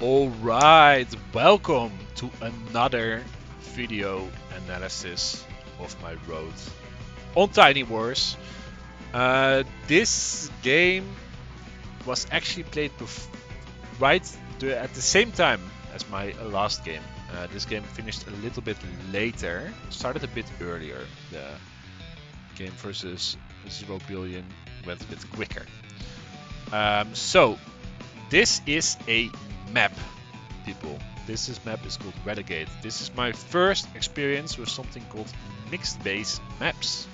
Alright, welcome to another video analysis of my road on Tinywars. This game was actually played at the same time as my last game. This game finished a little bit later, started a bit earlier. The game versus 0 billion went a bit quicker. So this is a map, people. This map is called Renegade. This is my first experience with something called mixed base maps.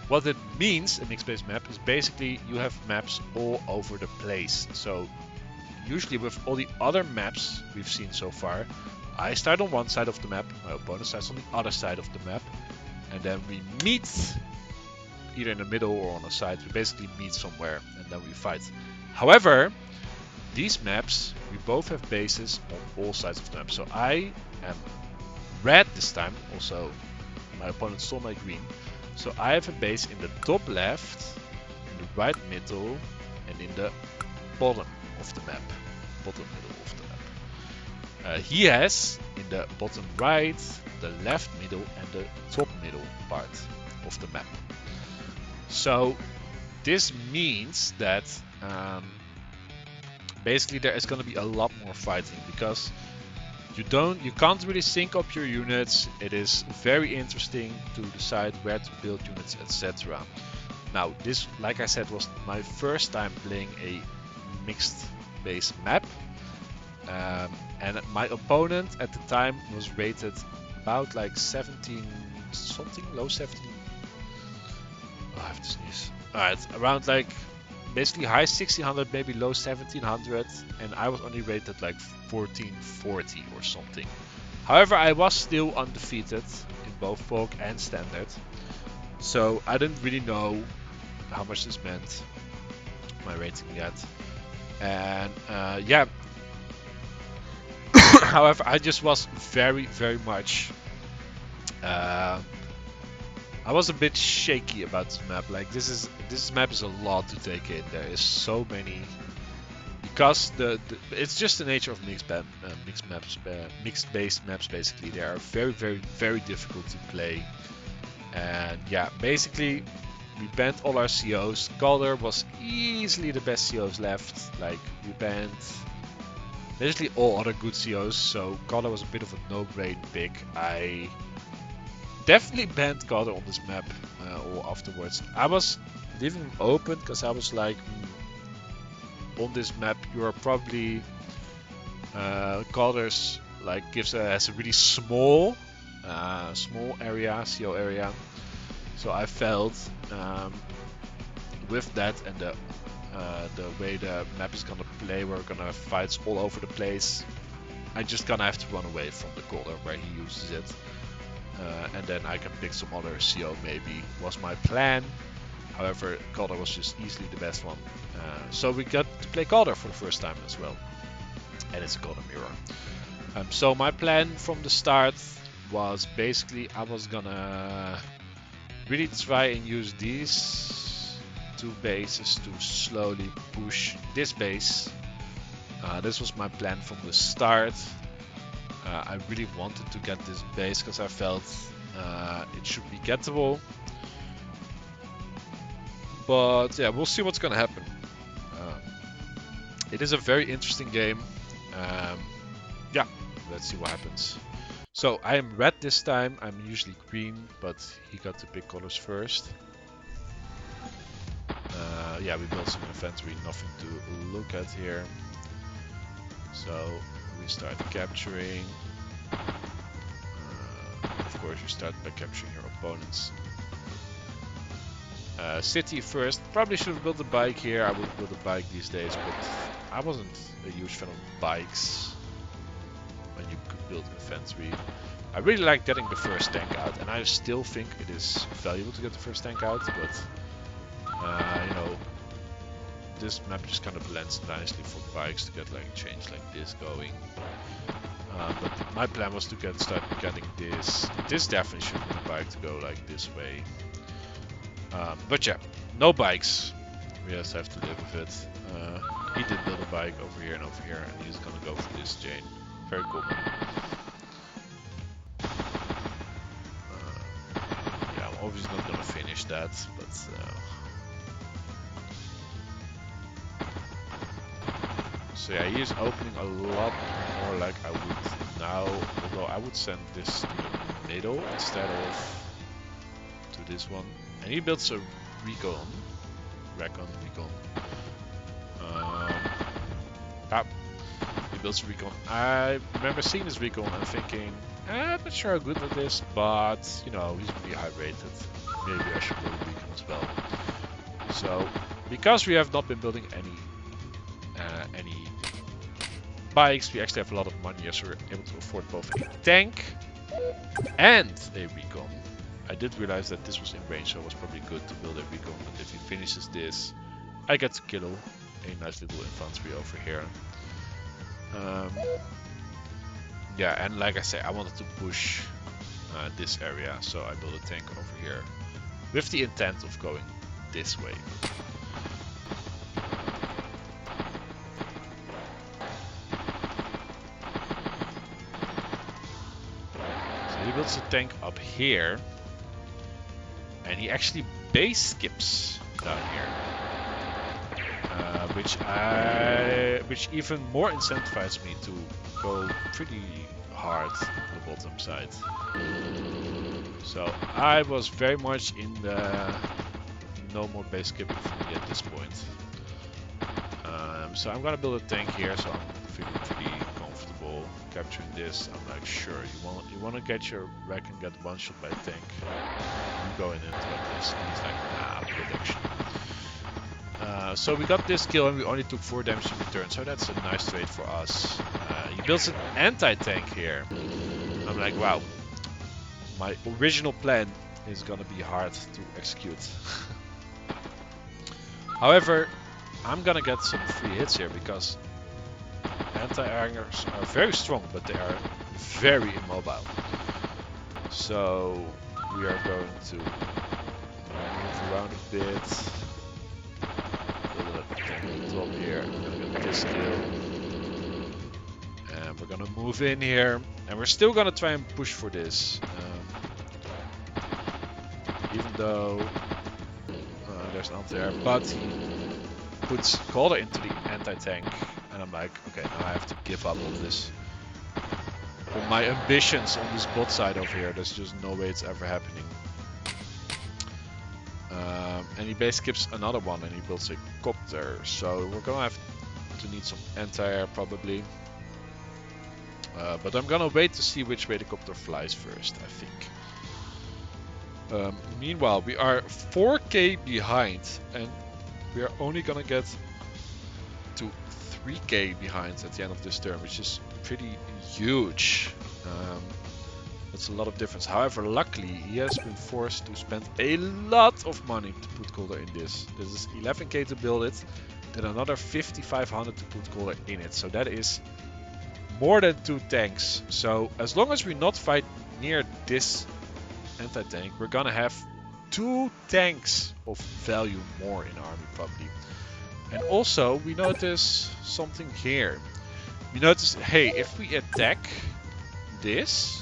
What it means, a mixed base map, is basically you have maps all over the place. So usually with all the other maps we've seen so far, I start on one side of the map, my opponent starts on the other side of the map, and then we meet either in the middle or on the side. We basically meet somewhere and then we fight. However, these maps, we both have bases on all sides of the map. So I am red this time. Also, my opponent stole my green. So I have a base in the top left, in the right middle, and in the bottom of the map. Bottom middle of the map. He has in the bottom right, the left middle, and the top middle part of the map. So this means that basically there is going to be a lot more fighting because you can't really sync up your units. It is very interesting to decide where to build units, etc. Now this, like I said, was my first time playing a mixed base map, and my opponent at the time was rated about like 17 something, low 17. Oh, I have to sneeze. Alright, around like basically high 1600, maybe low 1700, and I was only rated like 1440 or something. However, I was still undefeated in both folk and standard, so I didn't really know how much this meant, my rating yet. And yeah, however, I just was very much I was a bit shaky about this map. Like this map is a lot to take in. There is so many, because it's just the nature of mixed based maps. Basically, they are very difficult to play. And yeah, basically we banned all our COs. Calder was easily the best COs left. Like we banned basically all other good COs. So Calder was a bit of a no-brain pick. I definitely banned Calder on this map or afterwards. I was leaving him open because I was like, on this map you are probably Calder's like has a really small area, CO area. So I felt with that and the way the map is gonna play, we're gonna fight all over the place. I just gonna have to run away from the Calder where he uses it. And then I can pick some other CO maybe, was my plan. However, Calder was just easily the best one. So we got to play Calder for the first time as well. And it's a Calder mirror. So my plan from the start was basically I was gonna really try and use these two bases to slowly push this base. This was my plan from the start. I really wanted to get this base because I felt it should be gettable. But yeah, we'll see what's gonna happen. It is a very interesting game. Yeah, let's see what happens. So I am red this time. I'm usually green, but he got to pick colors first. Yeah, we built some infantry, nothing to look at here. So we start capturing. Of course, you start by capturing your opponents. City first. Probably should have built a bike here. I would build a bike these days, but I wasn't a huge fan of bikes when you could build infantry. I really like getting the first tank out, and I still think it is valuable to get the first tank out, but you know, this map just kind of lends nicely for bikes to get like a change like this going. But my plan was to start getting this. This definitely should be the bike to go like this way. But yeah, no bikes. We just have to live with it. He did build a bike over here, and he's gonna go for this chain. Very cool. Yeah, I'm obviously not gonna finish that, but so yeah, he is opening a lot more like I would now, although I would send this to the middle instead of to this one. And he builds a recon. He builds a recon. I remember seeing this recon and thinking, I'm not sure how good it is, but you know, he's really high rated. Maybe I should build a recon as well. So, because we have not been building any bikes, we actually have a lot of money, so we're able to afford both a tank and a recon. I did realize that this was in range, so it was probably good to build a recon, but if he finishes this, I get to kill a nice little infantry over here. Yeah, and like I say, I wanted to push this area, so I built a tank over here with the intent of going this way. He builds a tank up here, and he actually base skips down here, which even more incentivizes me to go pretty hard on the bottom side. So I was very much in the no more base skipping for me at this point. So I'm gonna build a tank here, so I'm feeling pretty comfortable capturing this. I'm like, sure, you want to get your wreck and get one shot by a tank. I'm going into this. And he's like, nah, good action. So we got this kill and we only took 4 damage in return, so that's a nice trade for us. He builds an anti-tank here. I'm like, wow, my original plan is gonna be hard to execute. However, I'm gonna get some free hits here because anti-airers are very strong, but they are very immobile. So we are going to move around a bit. Build a tank on top here. I'm gonna get this kill. And we're gonna move in here. And we're still gonna try and push for this. Even though there's an anti-air, but he puts Calder into the anti-tank, and I'm like, okay, now I have to give up on this. On my ambitions on this bot side over here, there's just no way it's ever happening. And he base skips another one, and he builds a copter, so we're gonna have to need some anti-air probably. But I'm gonna wait to see which way the copter flies first, I think. Meanwhile, we are 4k behind, and we are only gonna get to 3k behind at the end of this turn, which is pretty huge. That's a lot of difference. However, luckily, he has been forced to spend a lot of money to put Calder in this. This is 11k to build it, then another 5500 to put Calder in it. So that is more than 2 tanks. So as long as we not fight near this anti-tank, we're gonna have 2 tanks of value more in army probably. And also we notice something here. We notice, hey, if we attack this,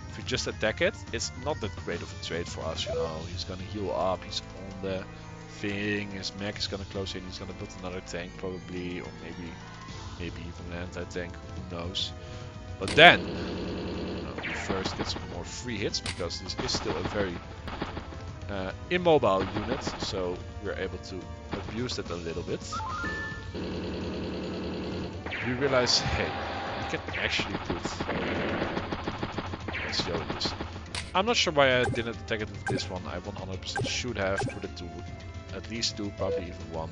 if we just attack it, it's not that great of a trade for us, you know. He's gonna heal up, he's on the thing, his mech is gonna close in, he's gonna build another tank probably, or maybe even an anti-tank, who knows. But then we first get some more free hits, because this is still a very immobile unit, so we're able to abuse it a little bit. We realize, hey, we can actually put... Let's show this. I'm not sure why I didn't attack it with this one. I 100% should have put it to at least 2, probably even 1.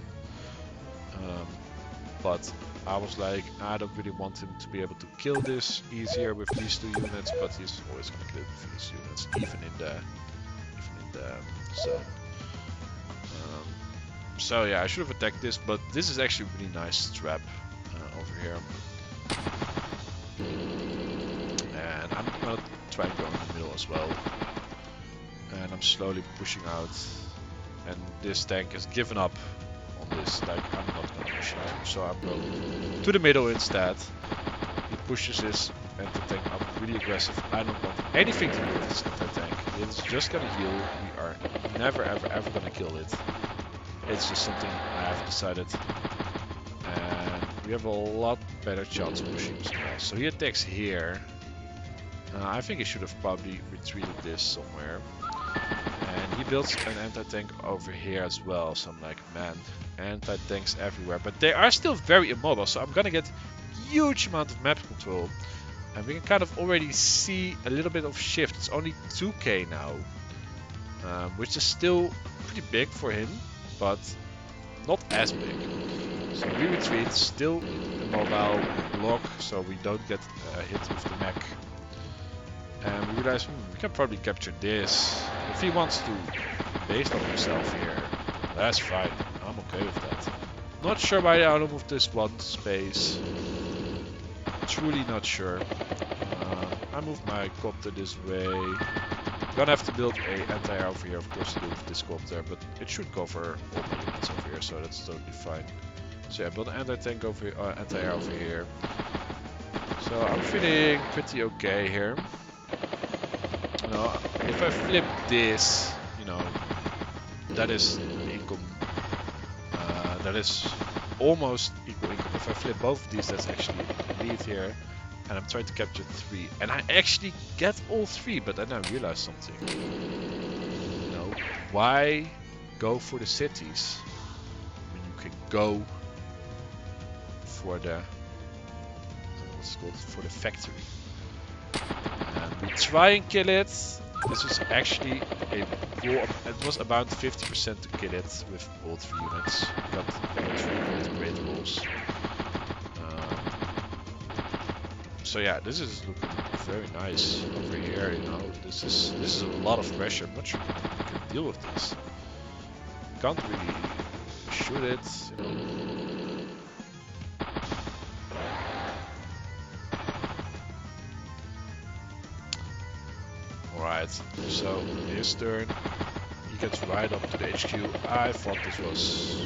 But I was like, I don't really want him to be able to kill this easier with these 2 units, but he's always gonna kill it with these units, even in the zone. So yeah, I should have attacked this, but this is actually a really nice trap over here. And I'm gonna try and go in the middle as well. And I'm slowly pushing out. And this tank has given up on this. Like, I'm not gonna pushing to. So I'm going to the middle instead. He pushes his anti-tank up really aggressive. I don't want anything to do with this anti-tank. It's just gonna heal. We are never ever gonna kill it. It's just something I have decided. And we have a lot better chance of pushing somewhere else. So he attacks here. I think he should have probably retreated this somewhere. And he builds an anti-tank over here as well. So I'm like, man, anti-tanks everywhere. But they are still very immobile. So I'm gonna get huge amount of map control. And we can kind of already see a little bit of shift. It's only 2k now. Which is still pretty big for him. But not as big. So we retreat, still immobile, block, so we don't get hit with the mech. And we realize we can probably capture this. If he wants to base on himself here, that's fine. I'm okay with that. Not sure why I don't move this one space. Truly not sure. I move my copter this way. Gonna have to build a anti-air over here, of course, to do with this copter, but it should cover all my units over here, so that's totally fine. So yeah, build an anti-tank over here, anti-air over here. So I'm feeling pretty okay here. You know, if I flip this, you know, that is income. That is almost equal income. If I flip both of these, that's actually a lead here. And I'm trying to capture 3. And I actually get all 3, but then I realized something. You know, why go for the cities when you can go for the, what's it called, for the factory? And we try and kill it. This was actually a wall. It was about 50% to kill it with all 3 units. Got 3 great walls. So yeah, this is looking very nice over here. You know, this is a lot of pressure. I'm not sure we can deal with this. Can't really shoot it. You know. Alright, so his turn. He gets right up to the HQ. I thought this was.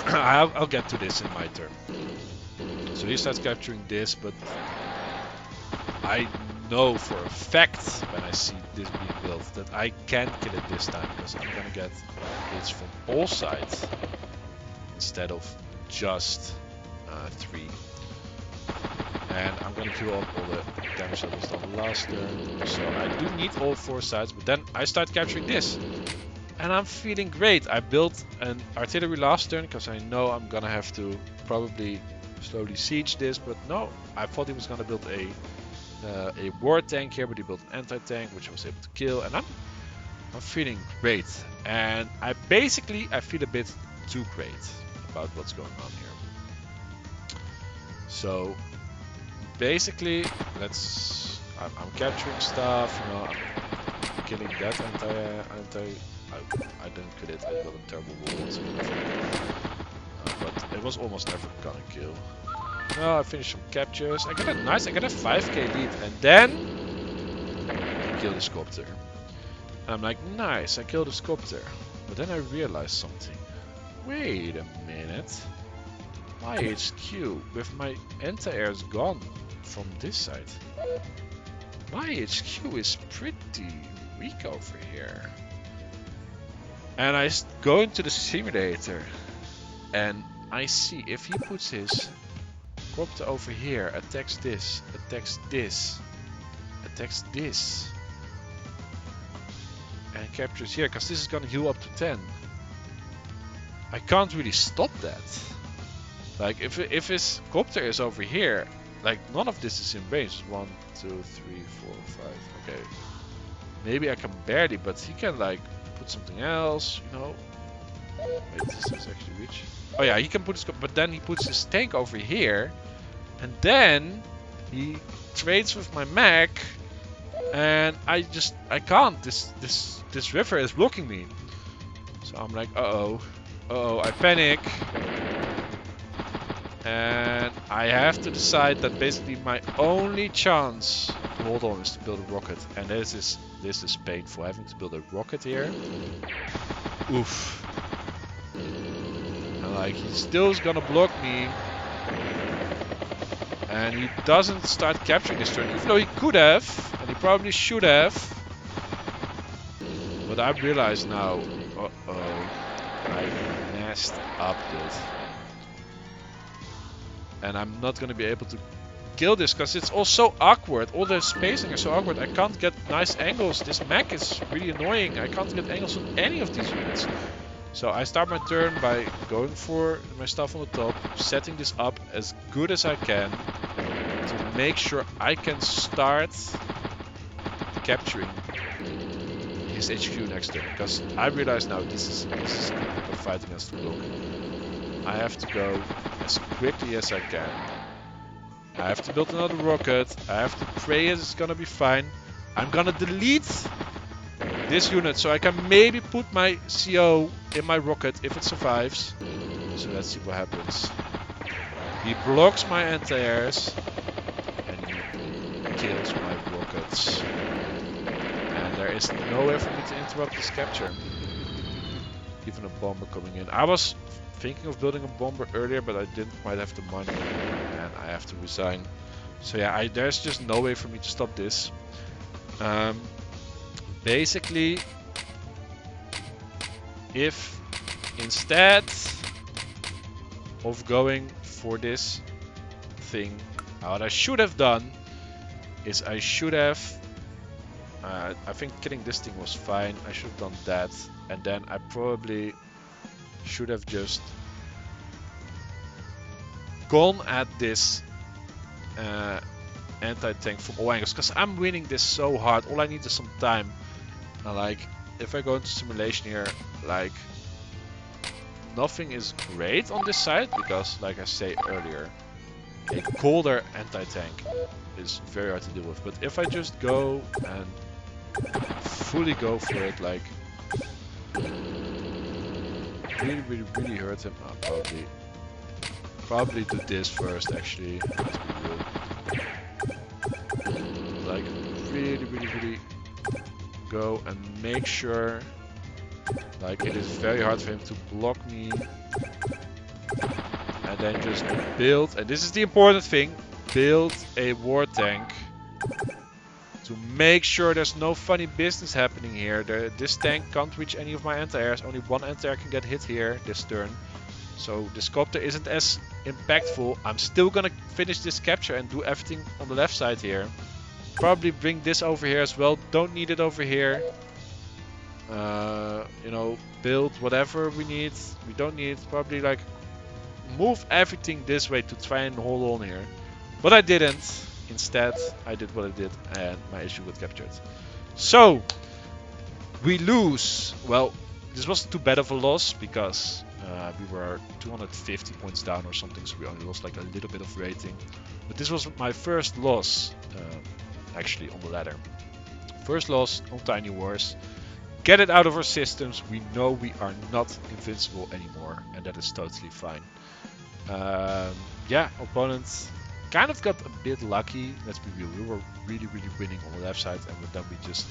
I'll get to this in my turn. So he starts capturing this, but I know for a fact when I see this being built that I can kill it this time, because I'm gonna get hits from all sides instead of just 3. And I'm gonna kill up all the damage that was done last turn. So I do need all 4 sides, but then I start capturing this. And I'm feeling great. I built an artillery last turn because I know I'm gonna have to probably slowly siege this, but no, I thought he was gonna build a war tank here, but he built an anti-tank, which I was able to kill, and I'm feeling great. And I feel a bit too great about what's going on here. So basically, I'm capturing stuff, you know, I'm killing that I didn't kill it, I built a terrible wall. But it was almost never gonna kill. No, I finished some captures. I got a 5k lead, and then I killed the sculptor. And I'm like, nice, I killed the sculptor. But then I realized something. Wait a minute. My HQ with my anti-airs gone from this side. My HQ is pretty weak over here. And I go into the simulator. And I see if he puts his copter over here, attacks this, attacks this, attacks this, and captures here, because this is gonna heal up to 10. I can't really stop that. Like if his copter is over here, like none of this is in range. 1, 2, 3, 4, 5. Okay, maybe I can barely, but he can like put something else, you know. Wait, does this actually reach? Oh yeah, he can put his, but then he puts his tank over here, and then he trades with my mech, and I can't. This river is blocking me. So I'm like, I panic, and I have to decide that basically my only chance to hold on is to build a rocket, and this is painful having to build a rocket here. Oof. Like, he still is gonna block me. And he doesn't start capturing this turn, even though he could have, and he probably should have. But I realize now, uh-oh, I messed up this. And I'm not gonna be able to kill this, because it's all so awkward. All the spacing is so awkward. I can't get nice angles. This mech is really annoying. I can't get angles on any of these units. So I start my turn by going for my stuff on the top, setting this up as good as I can to make sure I can start capturing his HQ next turn. Because I realize now this is a fight against the clock. I have to go as quickly as I can. I have to build another rocket. I have to pray it's gonna be fine. I'm gonna delete this unit so I can maybe put my CO in my rocket if it survives. So let's see what happens. He blocks my anti-airs and he kills my rockets. And there is no way for me to interrupt this capture. Even a bomber coming in. I was thinking of building a bomber earlier, but I didn't quite have the money and I have to resign. So yeah, there's just no way for me to stop this. Basically, if instead of going for this thing, what I should have done is I should have, I think killing this thing was fine. I should have done that, and then I probably should have just gone at this anti-tank from all angles, because I'm winning this so hard. All I need is some time. And like, if I go into simulation here, like, nothing is great on this side, because like I say earlier, a colder anti-tank is very hard to deal with. But if I just go and fully go for it, like, really hurt him, I'll probably do this first, actually. Like, really go and make sure, like, it is very hard for him to block me. And then just build, and this is the important thing, build a war tank to make sure there's no funny business happening here. This tank can't reach any of my anti-airs. Only one anti-air can get hit here this turn. So this copter isn't as impactful. I'm still gonna finish this capture and do everything on the left side here. Probably bring this over here as well. Don't need it over here. You know, build whatever we need. We don't need, probably like move everything this way to try and hold on here. But I didn't. Instead, I did what I did and my issue got captured. So, we lose. Well, this wasn't too bad of a loss because we were 250 points down or something, so we only lost like a little bit of rating. But this was my first loss, actually, on the ladder. First loss on Tinywars. Get it out of our systems. We know we are not invincible anymore, and that is totally fine. Yeah, opponents kind of got a bit lucky. Let's be real. We were really winning on the left side, and then we just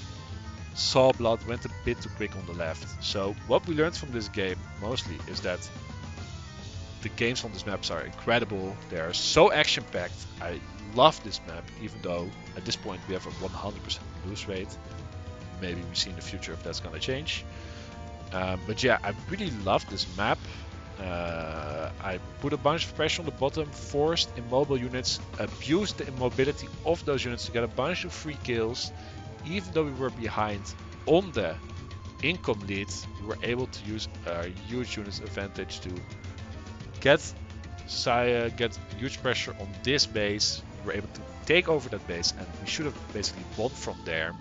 saw blood, went a bit too quick on the left. So what we learned from this game mostly is that the games on this maps are incredible. They are so action-packed. I love this map, even though at this point we have a 100% lose rate. Maybe we see in the future if that's gonna change. But yeah, I really love this map. I put a bunch of pressure on the bottom, forced immobile units, abused the immobility of those units to get a bunch of free kills. Even though we were behind on the income lead, we were able to use our huge units advantage to get huge pressure on this base. We were able to take over that base, and we should have basically won from there.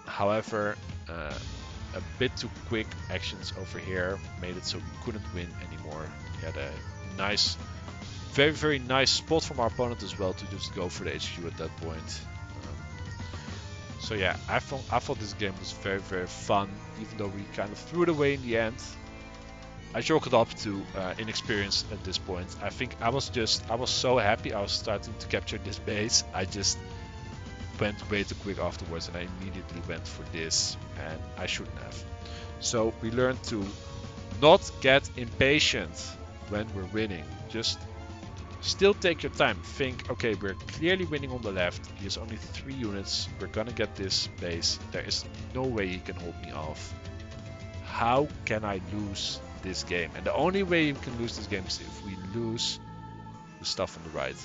However, a bit too quick actions over here made it so we couldn't win anymore. We had a nice, very nice spot from our opponent as well to just go for the HQ at that point. So yeah, I thought this game was very fun, even though we kind of threw it away in the end. I chalk it up to inexperience at this point. I think I was so happy I was starting to capture this base. I just went way too quick afterwards, and I immediately went for this, and I shouldn't have. So we learned to not get impatient when we're winning. Just still take your time. Think, okay, we're clearly winning on the left. He has only 3 units. We're gonna get this base. There is no way he can hold me off. How can I lose this game? And the only way you can lose this game is if we lose the stuff on the right.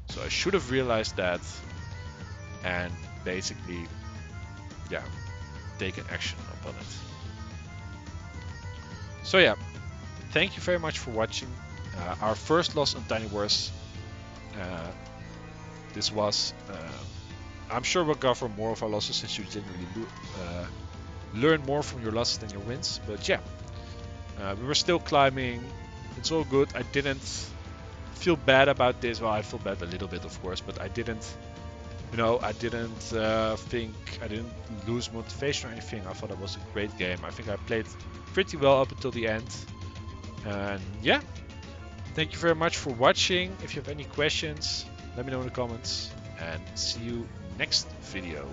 So I should have realized that and basically, yeah, taken action upon it. So yeah, thank you very much for watching. Our first loss on Tinywars. This was. I'm sure we'll cover more of our losses since you generally learn more from your losses than your wins. But yeah, we were still climbing. It's all good. I didn't feel bad about this. Well, I feel bad a little bit, of course, but I didn't. You know, I didn't think I didn't lose motivation or anything. I thought it was a great game. I think I played pretty well up until the end. And yeah, thank you very much for watching. If you have any questions, let me know in the comments. And see you next video.